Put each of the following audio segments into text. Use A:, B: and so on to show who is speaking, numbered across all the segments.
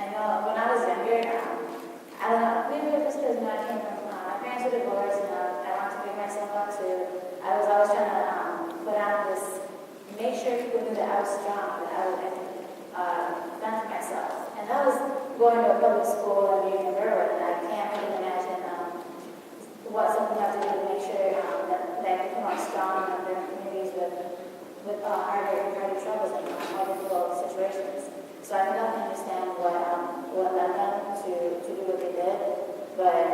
A: I know when I was younger, I don't know, maybe it was because I came from, my parents were divorced and I wanted to pick myself up too. I was always trying to put on this, make sure people knew that I was strong, that I would fend for myself. And that was going to a public school and being in Berwick, and I can't really imagine what something have to do to make sure that they come out strong in their communities with harder troubles and more difficult situations. So I can definitely understand what led them to do what they did, but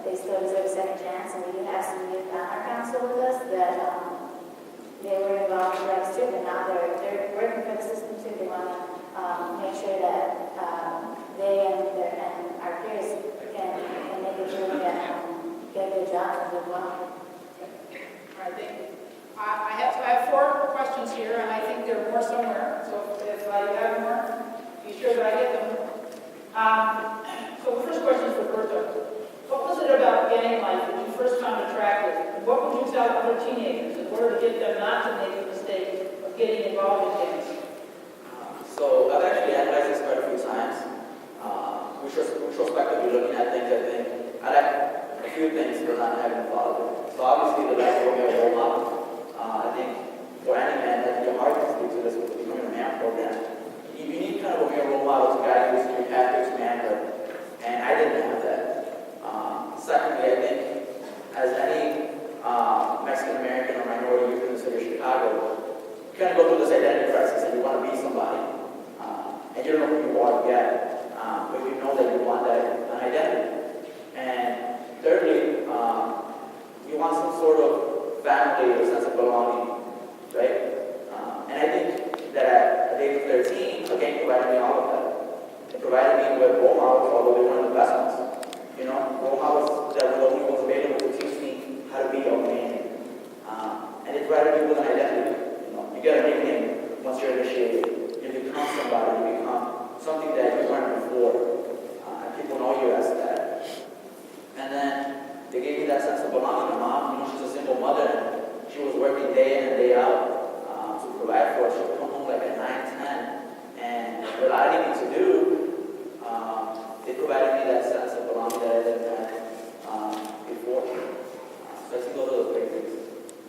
A: they still deserve a second chance. And we do have some youth on our council with us that they were involved in drugs too, but now they're working for the system too. They want to make sure that they and our peers can make it through and get good jobs and do well.
B: All right, thank you. I have 4 questions here, and I think there are more somewhere. So if you have more, be sure that I get them. So the first question is for Bertha. What was it about gang life that you first found attractive? What would you tell other teenagers in order to get them not to make the mistake of getting involved in gangs?
C: So I've actually analyzed this quite a few times. Retrospectively looking at things, I think I like a few things but not having followed. So obviously the best role model. I think for any man, that your heart can speak to this with the Becoming a Man program. You need kind of a male role model to guide you through your path to manhood, and I didn't have that. Secondly, I think as any Mexican American or minority youth in the city of Chicago, you kind of go through this identity crisis and you want to be somebody, and you don't know who you are yet, but you know that you want an identity. And thirdly, you want some sort of family or sense of belonging, right? And I think that at the age of 13, again, provided me all of that. It provided me with role models, although they weren't the best ones. You know, role models that were the only ones available to teach me how to be a man. And it provided me with an identity. You know, you get a nickname once you're initiated. You become somebody. You become something that you weren't before. And people know you as that. And then they gave me that sense of belonging. My mom, you know, she's a single mother, and she was working day in and day out to provide for us. She would come home like at 9, 10, and without anything to do, it provided me that sense of belonging that I didn't have before. So I think those are the big things.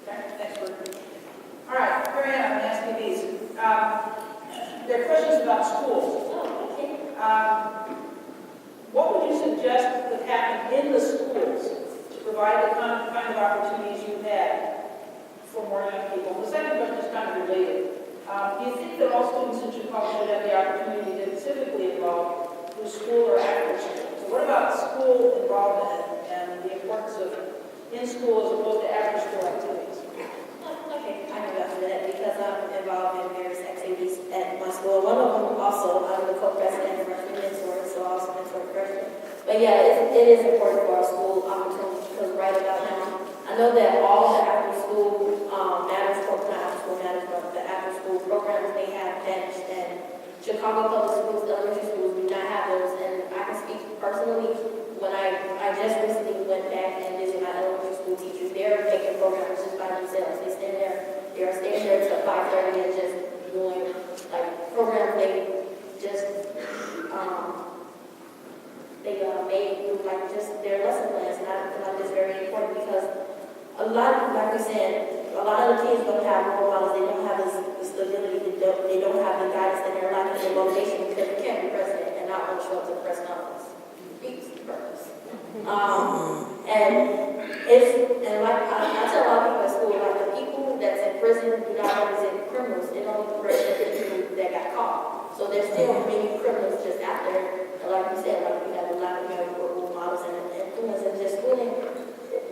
B: Okay, thanks, Bert. All right, Marianne, I'm going to ask you these. There are questions about schools. What would you suggest could happen in the schools to provide the kind of opportunities you had for more young people? The second question is kind of related. Do you think that all students in Chicago should have the opportunity to get civically involved through school or after school? So what about school involvement and the importance of in school as opposed to after school activities?
D: Okay, I can answer that because I'm involved in various activities at my school. One of them also, I'm the co-president of freshman mentor, so I also mentor freshmen. But yeah, it is important for our school opportunities because right about now, I know that all the after-school matters, not after-school matters, but the after-school programs they have vanished, and Chicago public schools, elementary schools do not have those. And I can speak personally, when I just recently went back and visited my elementary school teachers, they're taking programs just by themselves. They're staying there till 5:30 and just doing like programs they just made do like just their lesson plans, and I feel like it's very important because a lot of, like we said, a lot of the kids don't have role models. They don't have the stability. They don't have the guidance, and they're lacking the motivation because they can't be president and not want to show up to the press conference. Beats the purpose. And like I tell a lot of people at school, like the people that's in prison do not represent criminals. They don't represent the people that got caught. So there's still many criminals just out there. And like you said, like we have a lot of role models and influence, and just schooling.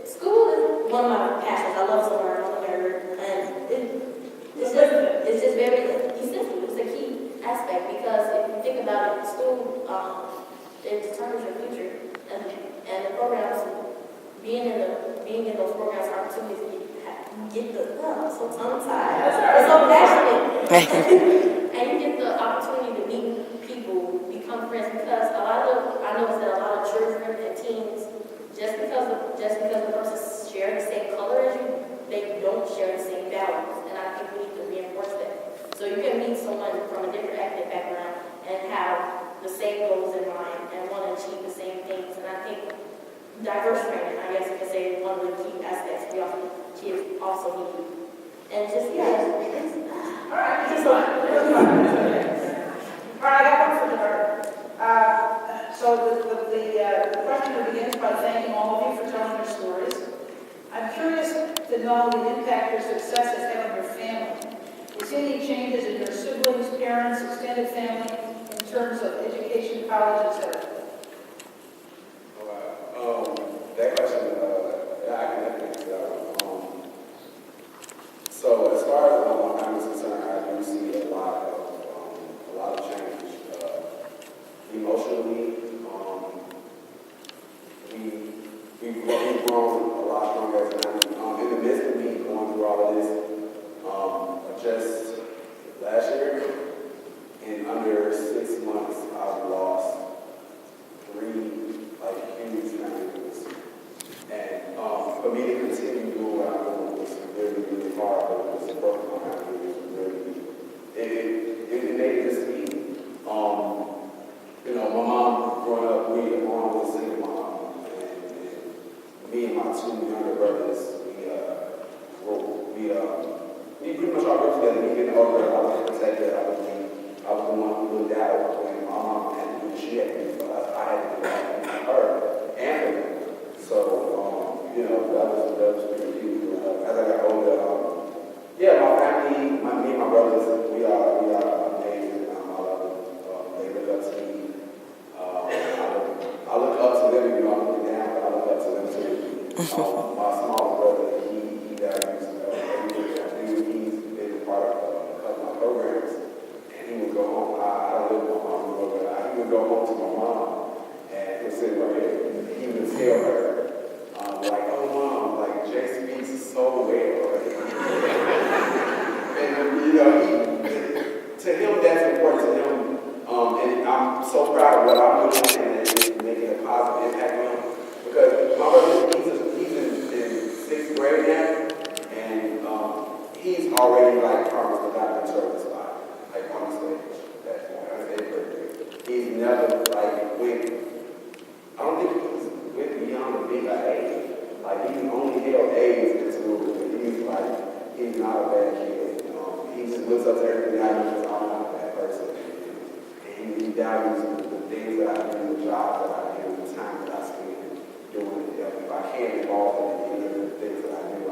D: School is one of my passions. I love to learn. I'm a nerd, and it's just very essential. It's a key aspect because if you think about it, school it determines your future, and the programs, being in those programs, opportunities get the I'm so tongue-tied. I'm so passionate, and you get the opportunity to meet people, become friends, because I noticed that a lot of children and teens, just because the person shares the same color as you, they don't share the same values, and I think we need to reinforce that. So you can meet someone from a different ethnic background and have the same goals in mind and want to achieve the same things. And I think diverse training, I guess you could say, is one of the key aspects we often kids also need. And just, yeah,
B: All right,
D: just
B: all right, I got one for Gerard. So the question begins by thanking all of you for telling your stories. I'm curious to know the impact your success has had on your family. Do you see any changes in your siblings, parents, extended family, in terms of education, college, etc.?
E: That question, yeah, I can definitely answer that one. So as far as my family is concerned, I do see a lot of change. Emotionally, we've grown a lot stronger as a family. In the midst of me going through all of this, just last year, in under 6 months, I've lost 3 huge family members. And for me to continue doing what I'm doing was really, really hard, but it was broken my family. It was really, it made it just easy. My mom, growing up, my mom was a single mom, and me and my 2 younger brothers, we pretty much all grew together. Me being the older, I was the protector. I was the one who looked out when my mom had to do what she had to do for us. I had to do that for her and for them. So, that was pretty huge. As I got older, my family, me and my brothers, we are amazing. I love them. They look up to me. I look up to them, even though I'm looking down, but I look up to them too. My small brother, he values everything I do. He's been a part of a couple of my programs, and he would go home. I don't live with my mom, but he would go home to my mom, and he would sit right here, and he would tell her, oh mom, Jay speaks so well. And to him, that's important to him. And I'm so proud of what I'm doing and it's making a positive impact on him. Because my brother, he's in 6th grade now, and he's already promised the God to serve his life, on the stage. That's 8th grade. He's never I don't think he's went beyond the big age. He only held A's in school, and he's not a bad kid. He just looks up to everything I do because I'm not a bad person. And he values the things that I do, the job that I do, the time that I spend doing it. If I can't involve in any of the things that I do.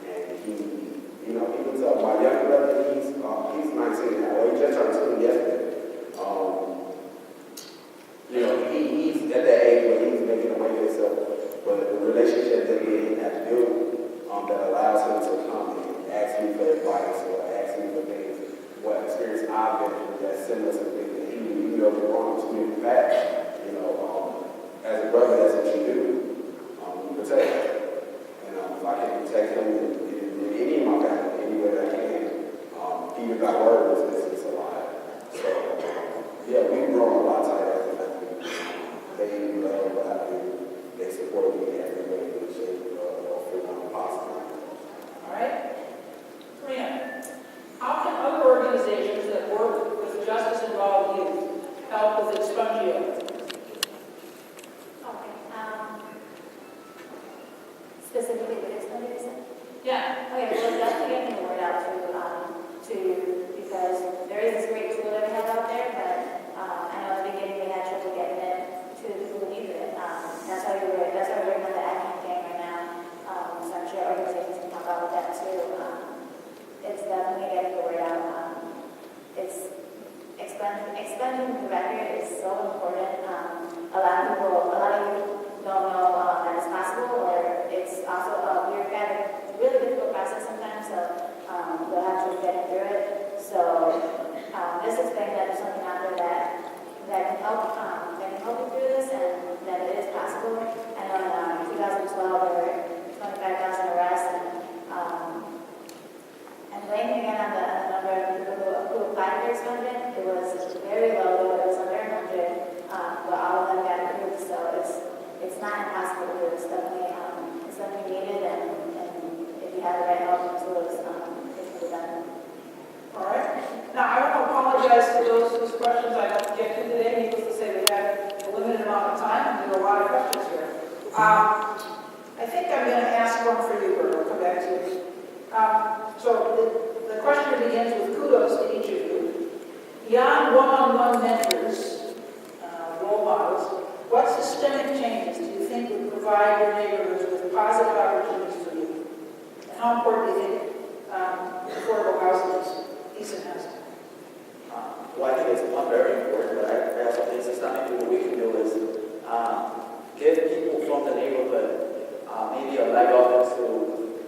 E: And he looks up. My younger brother, he's 19 now. Well, he just turned 20 yesterday. He's at that age where he's making a way for himself. But the relationship that he had to build that allows him to come and ask me for advice or ask me for things, what experience I've been through that's similar to things that he knew, even though we're growing to new facts. As a brother, that's what you do. You protect. And if I can protect him in any of my family, any way that I can, even by words, it's a lot. So, we've grown a lot tighter as a family. They love what I do. They support me in every way, shape, or form possible.
B: All right? Karina, how can other organizations that work with justice-involved youth help with Expungio?
A: Okay, specifically with Expungio?
B: Yeah.
A: Okay, well, definitely getting the word out to because there is this great tool that we have out there, but I know at the beginning we had trouble getting it to the people who needed it. That's why we're working on the ad campaign right now. So I'm sure organizations can help out with that too. It's definitely getting the word out. It's expanding the record is so important. A lot of you don't know that it's possible, or it's also a bureaucratic, really difficult process sometimes. So they'll have to get through it. So just explain that there's something out there that can help you through this, and that it is possible. I know in 2012 there were 25,000 arrests, and blaming again on the number of people who applied for expungement, it was very low. It was under 100, but all of them got approved. So it's not impossible to do. It's definitely needed, and if you have the right help and tools, it can be done.
B: I think I'm going to ask one for you, Bert. I'll come back to you. So the question begins with kudos to each of you. Beyond one-on-one mentors, role models, what systemic changes do you think would provide your neighborhoods with positive opportunities for you? And how important do you think affordable housing is, decent housing?
C: Well, I think it's one very important, but I also think systemically what we can do is give people from the neighborhood maybe a leg up into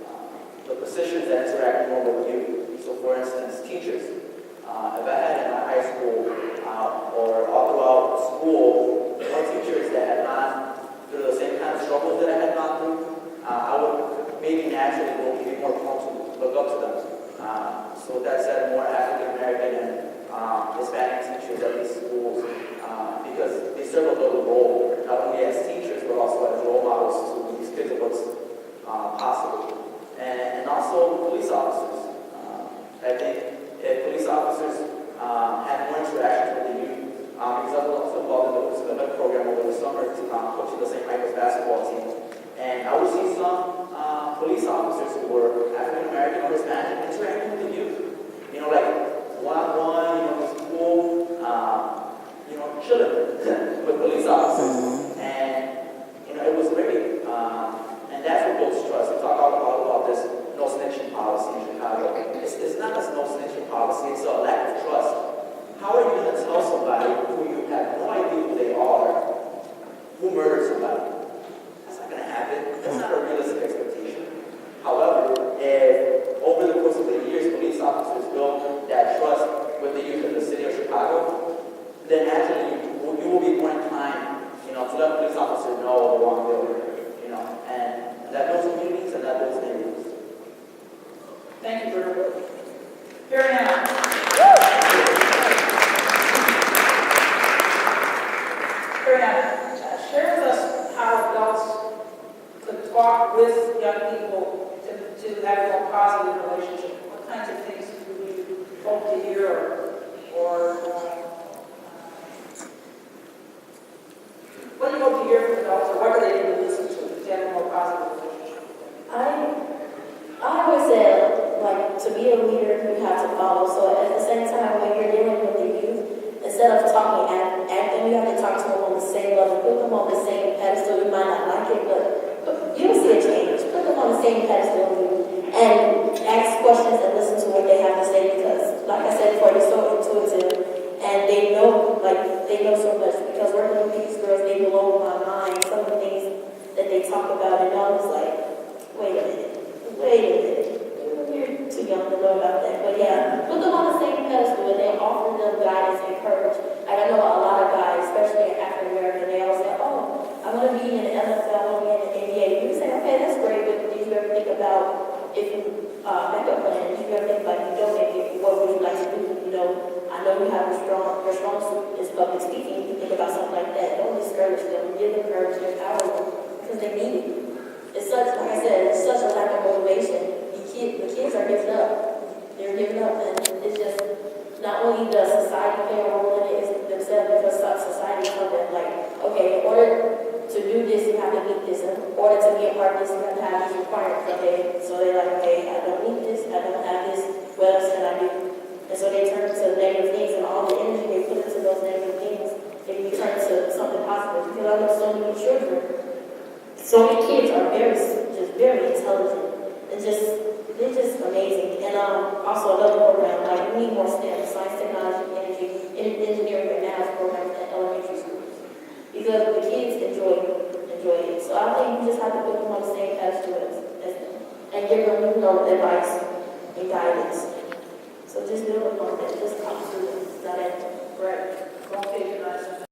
C: the positions that interact more with you. So for instance, teachers. If I had in my high school or all throughout school, more teachers that had gone through the same kind of struggles that I had gone through, I would maybe naturally be more prone to look up to them. So with that said, more African American and Hispanic teachers at these schools, because they serve a double role, not only as teachers, but also as role models to these kids of what's possible. And also police officers. I think if police officers had more interactions with the youth, because I was also involved in the program over the summer, coaching the St. Michael's basketball team. And I would see some police officers who were African American or Hispanic interacting with the youth. You know, like one-on-one, school, chilling with police officers. And, it was great. And that's what builds trust. We talk all about this no snitching policy in Chicago. It's not a no snitching policy, it's a lack of trust. How are you going to tell somebody who you have no idea who they are, who murdered somebody? That's not going to happen. That's not a realistic expectation. However, if over the course of the years, police officers build that trust with the youth in the city of Chicago, then naturally you will be more inclined, to let police officers know of the wrongdoing, and that builds communities and that builds neighborhoods.
B: Thank you, Bert. Here now. Share with us how adults could talk with young people to have a more positive relationship. What kinds of things do we hope to hear or what do you hope to hear from adults, or what do they need to listen to have a more positive relationship?
D: I always said, to be a leader, you have to follow. So at the same time, when you're dealing with the youth, instead of talking and acting, you have to talk to them on the same level, put them on the same pedestal. You might not like it, but you'll see a change. Put them on the same pedestal and ask questions and listen to what they have to say, because, like I said before, they're so intuitive and they know so much. Because working with these girls, they blow my mind. Some of the things that they talk about, and I was like, wait a minute. You're too young to know about that. But yeah, put them on the same pedestal and then offer them guidance and courage. Like, I know a lot of guys, especially African American, they all say, oh, I want to be in the NFL, I want to be in the NBA. You say, okay, that's great, but did you ever think about if you backup plan? Did you ever think you don't make it, what would you like to do? I know you have your strong suit is public speaking. You think about something like that. Don't discourage them. Give them courage, empower them, because they need it. It's such, like I said, it's such a lack of motivation. The kids are giving up. They're giving up, and it's just, not only does society play a role in it, it's themselves, because society tells them, okay, in order to do this, you have to meet this. In order to be a part of this, you have to have these requirements, okay? So they're like, okay, I don't need this, I don't have this, what else can I do? And so they turn to negative things, and all the energy they put into those negative things, they can turn to something positive. Because I know so many children, so many kids are very intelligent, and they're just amazing. And also another program, we need more STEM, science, technology, energy, engineering, and math programs at elementary schools, because the kids enjoy it. So I think you just have to put them on the same pedestal as them, and give them, advice and guidance. So just build upon that, just talk to them, not at them.
B: Right. Don't patronize them.